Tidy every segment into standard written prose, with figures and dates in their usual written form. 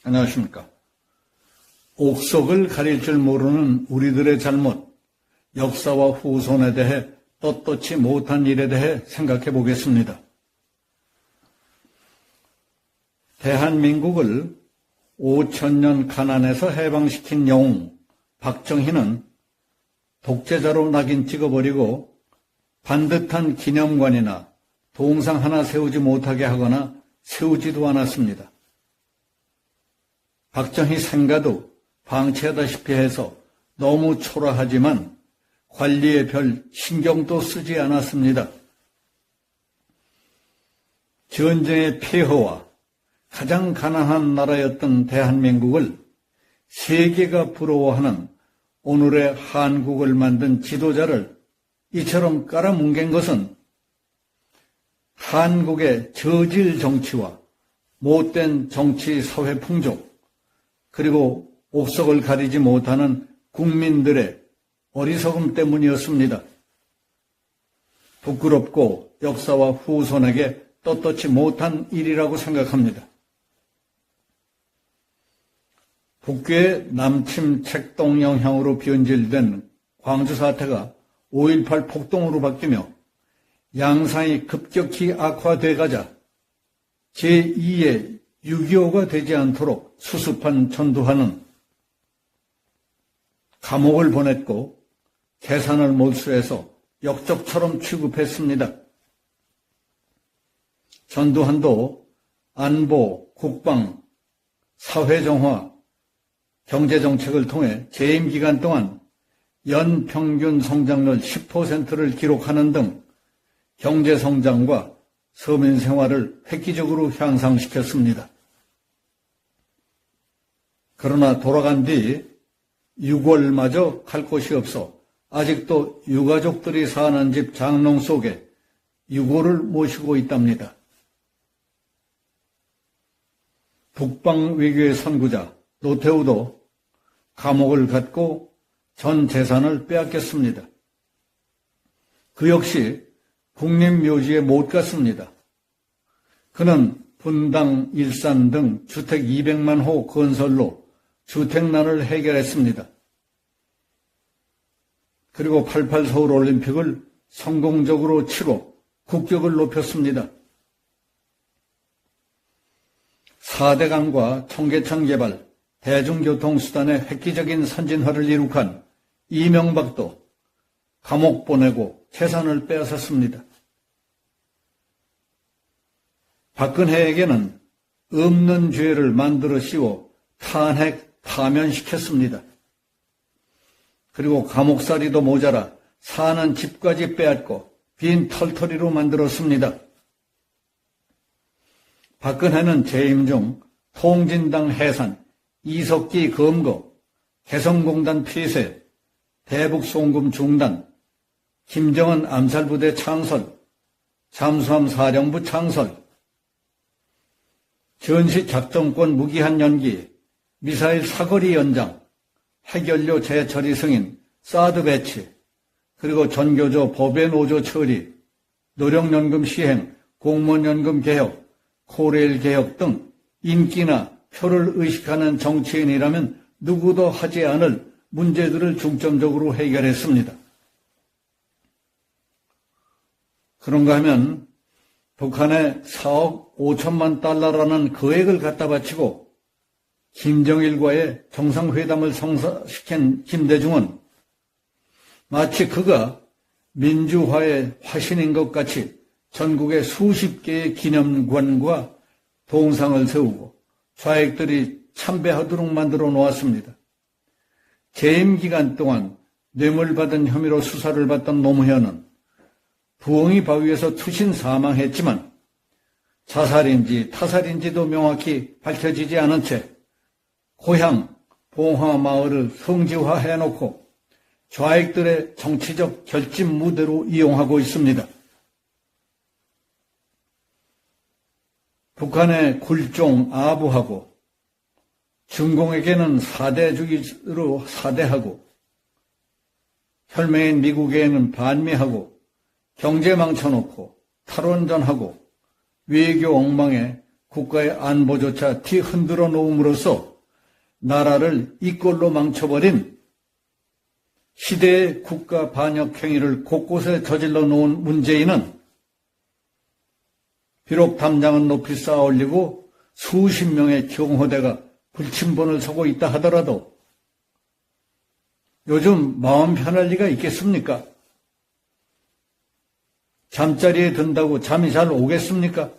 안녕하십니까. 옥석을 가릴 줄 모르는 우리들의 잘못, 역사와 후손에 대해 떳떳이 못한 일에 대해 생각해 보겠습니다. 대한민국을 5,000년 가난에서 해방시킨 영웅 박정희는 독재자로 낙인 찍어버리고 반듯한 기념관이나 동상 하나 세우지 못하게 하거나 세우지도 않았습니다. 박정희 생가도 방치하다시피 해서 너무 초라하지만 관리에 별 신경도 쓰지 않았습니다. 전쟁의 폐허와 가장 가난한 나라였던 대한민국을 세계가 부러워하는 오늘의 한국을 만든 지도자를 이처럼 깔아뭉갠 것은 한국의 저질 정치와 못된 정치 사회 풍족, 그리고 옥석을 가리지 못하는 국민들의 어리석음 때문이었습니다. 부끄럽고 역사와 후손에게 떳떳이 못한 일이라고 생각합니다. 북괴의 남침 책동 영향으로 변질된 광주 사태가 5.18 폭동으로 바뀌며 양상이 급격히 악화돼 가자 제2의 6.25가 되지 않도록 수습한 전두환은 감옥을 보냈고 재산을 몰수해서 역적처럼 취급했습니다. 전두환도 안보, 국방, 사회정화, 경제정책을 통해 재임 기간 동안 연평균 성장률 10%를 기록하는 등 경제성장과 서민생활을 획기적으로 향상시켰습니다. 그러나 돌아간 뒤 6월마저 갈 곳이 없어 아직도 유가족들이 사는 집 장롱 속에 유고를 모시고 있답니다. 북방 외교의 선구자 노태우도 감옥을 갔고 전 재산을 빼앗겼습니다. 그 역시 국립묘지에 못 갔습니다. 그는 분당, 일산 등 주택 200만 호 건설로 주택난을 해결했습니다. 그리고 88 서울올림픽을 성공적으로 치고 국격을 높였습니다. 4대강과 청계천 개발, 대중교통수단의 획기적인 선진화를 이룩한 이명박도 감옥 보내고 재산을 빼앗았습니다. 박근혜에게는 없는 죄를 만들어 씌워 탄핵, 파면시켰습니다. 그리고 감옥살이도 모자라 사는 집까지 빼앗고 빈 털터리로 만들었습니다. 박근혜는 재임 중 통진당 해산, 이석기 검거, 개성공단 폐쇄, 대북송금 중단, 김정은 암살부대 창설, 잠수함 사령부 창설, 전시작전권 무기한 연기, 미사일 사거리 연장, 핵연료 재처리 승인, 사드 배치, 그리고 전교조 법외 노조 처리, 노령연금 시행, 공무원연금 개혁, 코레일 개혁 등 인기나 표를 의식하는 정치인이라면 누구도 하지 않을 문제들을 중점적으로 해결했습니다. 그런가 하면 북한에 4억 5천만 달러라는 거액을 갖다 바치고 김정일과의 정상회담을 성사시킨 김대중은 마치 그가 민주화의 화신인 것 같이 전국에 수십 개의 기념관과 동상을 세우고 좌익들이 참배하도록 만들어 놓았습니다. 재임 기간 동안 뇌물받은 혐의로 수사를 받던 노무현은 부엉이 바위에서 투신 사망했지만 자살인지 타살인지도 명확히 밝혀지지 않은 채 고향 봉화마을을 성지화해놓고 좌익들의 정치적 결집 무대로 이용하고 있습니다. 북한의 굴종 아부하고 중공에게는 사대주의로 사대하고 혈맹인 미국에는 반미하고 경제 망쳐놓고 탈원전하고 외교 엉망에 국가의 안보조차 티 흔들어 놓음으로써 나라를 이 꼴로 망쳐버린 시대의 국가 반역 행위를 곳곳에 저질러 놓은 문재인은 비록 담장은 높이 쌓아 올리고 수십 명의 경호대가 불침번을 서고 있다 하더라도 요즘 마음 편할 리가 있겠습니까? 잠자리에 든다고 잠이 잘 오겠습니까?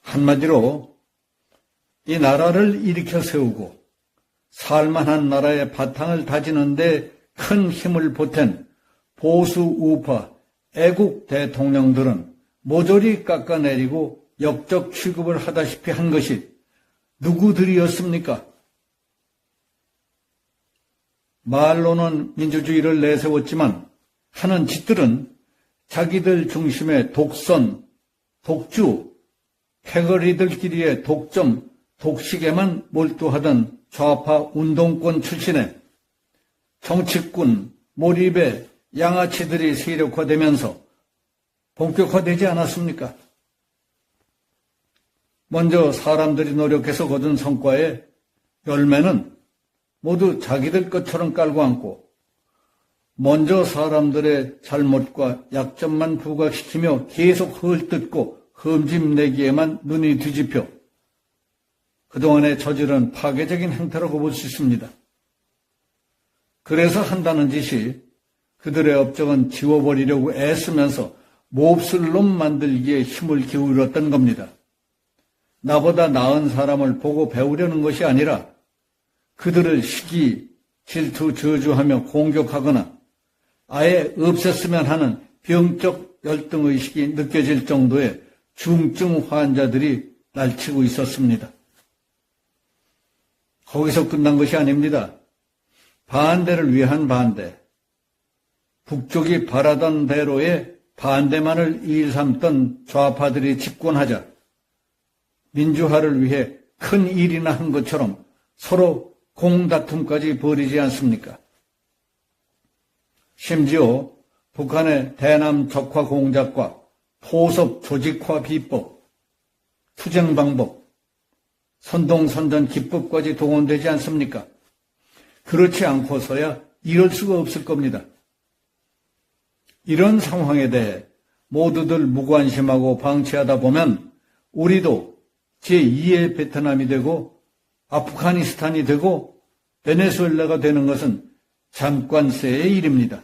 한마디로 이 나라를 일으켜 세우고 살만한 나라의 바탕을 다지는데 큰 힘을 보탠 보수 우파 애국 대통령들은 모조리 깎아내리고 역적 취급을 하다시피 한 것이 누구들이었습니까? 말로는 민주주의를 내세웠지만 하는 짓들은 자기들 중심의 독선, 독주, 패거리들끼리의 독점, 독식에만 몰두하던 좌파 운동권 출신의 정치꾼 몰입의 양아치들이 세력화되면서 본격화되지 않았습니까? 먼저 사람들이 노력해서 거둔 성과의 열매는 모두 자기들 것처럼 깔고 앉고 먼저 사람들의 잘못과 약점만 부각시키며 계속 헐뜯고 흠집내기에만 눈이 뒤집혀 그동안에 저지른 파괴적인 행태라고 볼 수 있습니다. 그래서 한다는 짓이 그들의 업적은 지워버리려고 애쓰면서 몹쓸 놈 만들기에 힘을 기울였던 겁니다. 나보다 나은 사람을 보고 배우려는 것이 아니라 그들을 시기, 질투, 저주하며 공격하거나 아예 없앴으면 하는 병적 열등의식이 느껴질 정도의 중증 환자들이 날치고 있었습니다. 거기서 끝난 것이 아닙니다. 반대를 위한 반대, 북쪽이 바라던 대로의 반대만을 일삼던 좌파들이 집권하자 민주화를 위해 큰 일이나 한 것처럼 서로 공다툼까지 벌이지 않습니까? 심지어 북한의 대남 적화 공작과 포섭 조직화 비법, 투쟁 방법, 선동선전 기법까지 동원되지 않습니까? 그렇지 않고서야 이럴 수가 없을 겁니다. 이런 상황에 대해 모두들 무관심하고 방치하다 보면 우리도 제2의 베트남이 되고 아프가니스탄이 되고 베네수엘라가 되는 것은 잠깐새의 일입니다.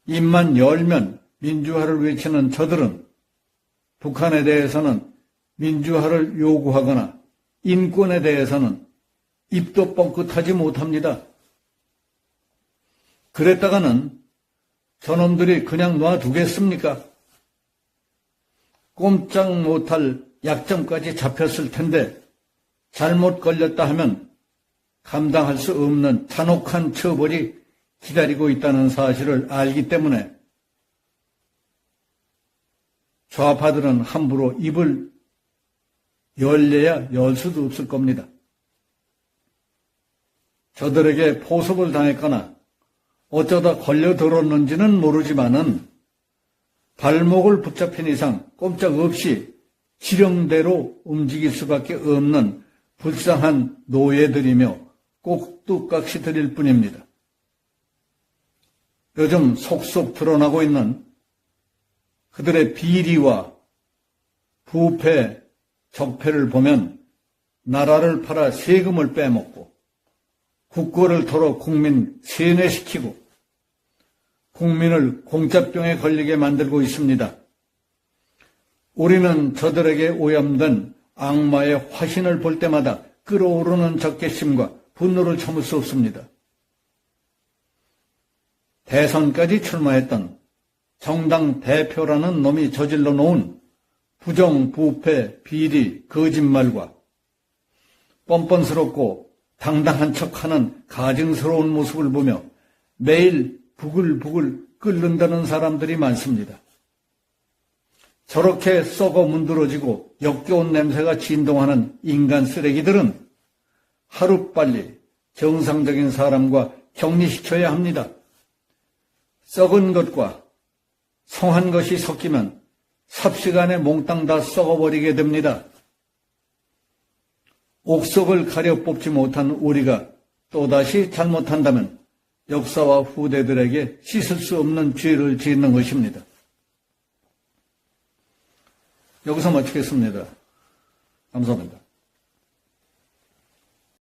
입만 열면 민주화를 외치는 저들은 북한에 대해서는 민주화를 요구하거나 인권에 대해서는 입도 뻥끗하지 못합니다. 그랬다가는 저놈들이 그냥 놔두겠습니까? 꼼짝 못할 약점까지 잡혔을 텐데 잘못 걸렸다 하면 감당할 수 없는 잔혹한 처벌이 기다리고 있다는 사실을 알기 때문에 좌파들은 함부로 입을 열려야 열 수도 없을 겁니다. 저들에게 포섭을 당했거나 어쩌다 걸려들었는지는 모르지만은 발목을 붙잡힌 이상 꼼짝없이 지령대로 움직일 수밖에 없는 불쌍한 노예들이며 꼭두각시 드릴 뿐입니다. 요즘 속속 드러나고 있는 그들의 비리와 부패, 적폐를 보면 나라를 팔아 세금을 빼먹고 국고를 털어 국민 세뇌시키고 국민을 공짜병에 걸리게 만들고 있습니다. 우리는 저들에게 오염된 악마의 화신을 볼 때마다 끓어오르는 적개심과 분노를 참을 수 없습니다. 대선까지 출마했던 정당 대표라는 놈이 저질러 놓은 부정, 부패, 비리, 거짓말과 뻔뻔스럽고 당당한 척하는 가증스러운 모습을 보며 매일 부글부글 끓는다는 사람들이 많습니다. 저렇게 썩어 문드러지고 역겨운 냄새가 진동하는 인간 쓰레기들은 하루빨리 정상적인 사람과 격리시켜야 합니다. 썩은 것과 성한 것이 섞이면 삽시간에 몽땅 다 썩어버리게 됩니다. 옥석을 가려 뽑지 못한 우리가 또다시 잘못한다면 역사와 후대들에게 씻을 수 없는 죄를 짓는 것입니다. 여기서 마치겠습니다. 감사합니다.